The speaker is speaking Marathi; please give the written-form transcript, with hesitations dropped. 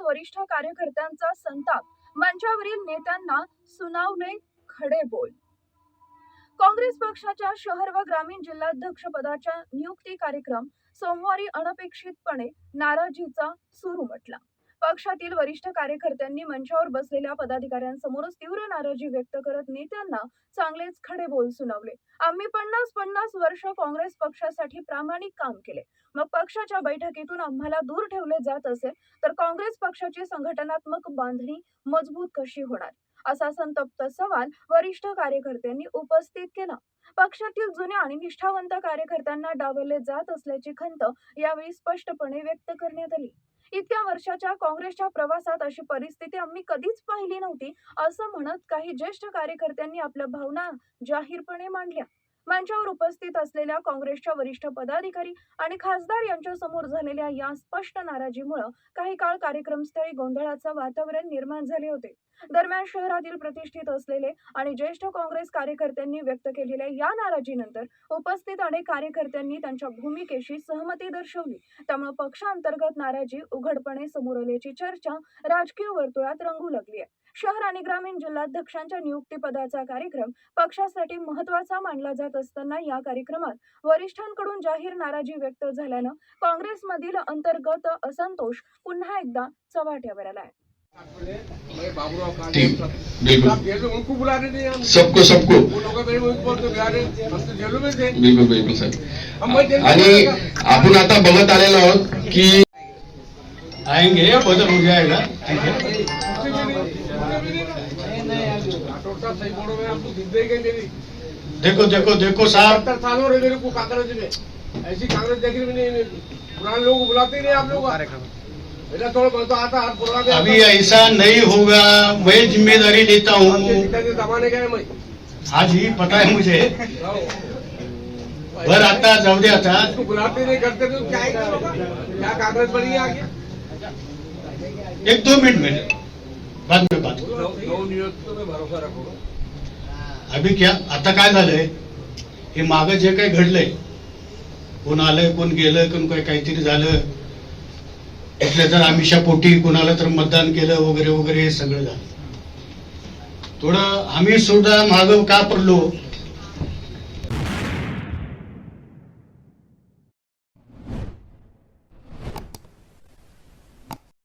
वरिष्ठ कार्यकर्त्यांचा संताप, मंचावरील नेत्यांना सुनावले खडे बोल। काँग्रेस पक्षाच्या शहर व ग्रामीण जिल्हाध्यक्ष पदाच्या नियुक्ती कार्यक्रम सोमवारी अनपेक्षितपणे नाराजीचा सूर उमटला। पक्षातील वरिष्ठ कार्यकर्त्यांनी मंचावर बसलेल्या पदाधिकाऱ्यांसमोरच तीव्र नाराजी व्यक्त करत नेत्यांना चांगलेच खडे बोल सुनावले। आम्ही 50 वर्ष काँग्रेस पक्षासाठी प्रामाणिक काम केले, मग पक्षाच्या बैठकीतून आम्हाला दूर ठेवले जात असेल तर काँग्रेस पक्षाची संघटनात्मक बांधणी मजबूत कशी होणार, असा संतप्त सवाल वरिष्ठ कार्यकर्त्यांनी उपस्थित केला। पक्षातील जुन्या आणि निष्ठावंत कार्यकर्त्यांना डावलले जात असल्याची खंत यावेळी स्पष्टपणे व्यक्त करण्यात आली। इतक्या वर्षाच्या काँग्रेसच्या प्रवासात अशी परिस्थिती आम्ही कधीच पाहिली नव्हती, असं म्हणत काही ज्येष्ठ कार्यकर्त्यांनी आपल्या भावना जाहीरपणे मांडल्या। मंचावर उपस्थित असलेल्या काँग्रेसच्या वरिष्ठ पदाधिकारी आणि खासदार यांच्या समोर झालेल्या या स्पष्ट नाराजीमुळे काही काळ कार्यक्रमस्थळी गोंधळाचं वातावरण निर्माण झाले होते। दरम्यान शहरातील प्रतिष्ठित असलेले आणि ज्येष्ठ काँग्रेस कार्यकर्त्यांनी व्यक्त केलेल्या या नाराजीनंतर उपस्थित अनेक कार्यकर्त्यांनी त्यांच्या भूमिकेशी सहमती दर्शवली। त्यामुळे पक्षांतर्गत नाराजी उघडपणे समोर आल्याची चर्चा राजकीय वर्तुळात रंगू लागली आहे। शहर आणि ग्रामीण जिल्हाध्यक्षांच्या नियुक्तीपदाचा कार्यक्रम पक्षासाठी महत्त्वाचा मानला जात असताना या कार्यक्रमात वरिष्ठांकडून जाहीर नाराजी व्यक्त झाल्यानं काँग्रेसमधील अंतर्गत असंतोष पुन्हा एकदा चव्हाट्यावर आला आहे। उनको बुला रहे थे हम सबको वो लोग मेरे मुंह पर तो रहे हम तो जेलों में थे। बिल्कुल सर। आणि आपण आता बघत आलेलो आहोत की आएंगे बदल हो जाएगा। ठीक है, सही बोलो, मैं आपको जिंदगी मेरी देखो साहब, 70 साल हो रहे मेरे को कांग्रेस में, ऐसी कांग्रेस देखी भी नहीं। पुराने लोग बुलाते ही नहीं आप लोग। मेरा थोड़ा बहुत आता हर प्रोग्राम अभी ऐसा नहीं होगा, मैं जिम्मेदारी लेता हूँ। दबाने गए मैं आज ही पता है मुझे, पर आता जाऊ दे आता। उसको बुलाते नहीं करते तो क्या क्या कांग्रेस बनी आगे। 1-2 मिनट में बाद में बात करू। दो नियुक्तों में भरोसा रखो। अभी क्या आता काय झालंय, हे मागं जे काही घडलंय, कोण आलंय कोण गेलं, कोण काहीतरी झालं, इथल्या जर आमिषा पोटी कोणाला तर मतदान केलं वगैरे वगैरे हे सगळं झालं। थोडं आम्ही सुद्धा मागं का पडलो,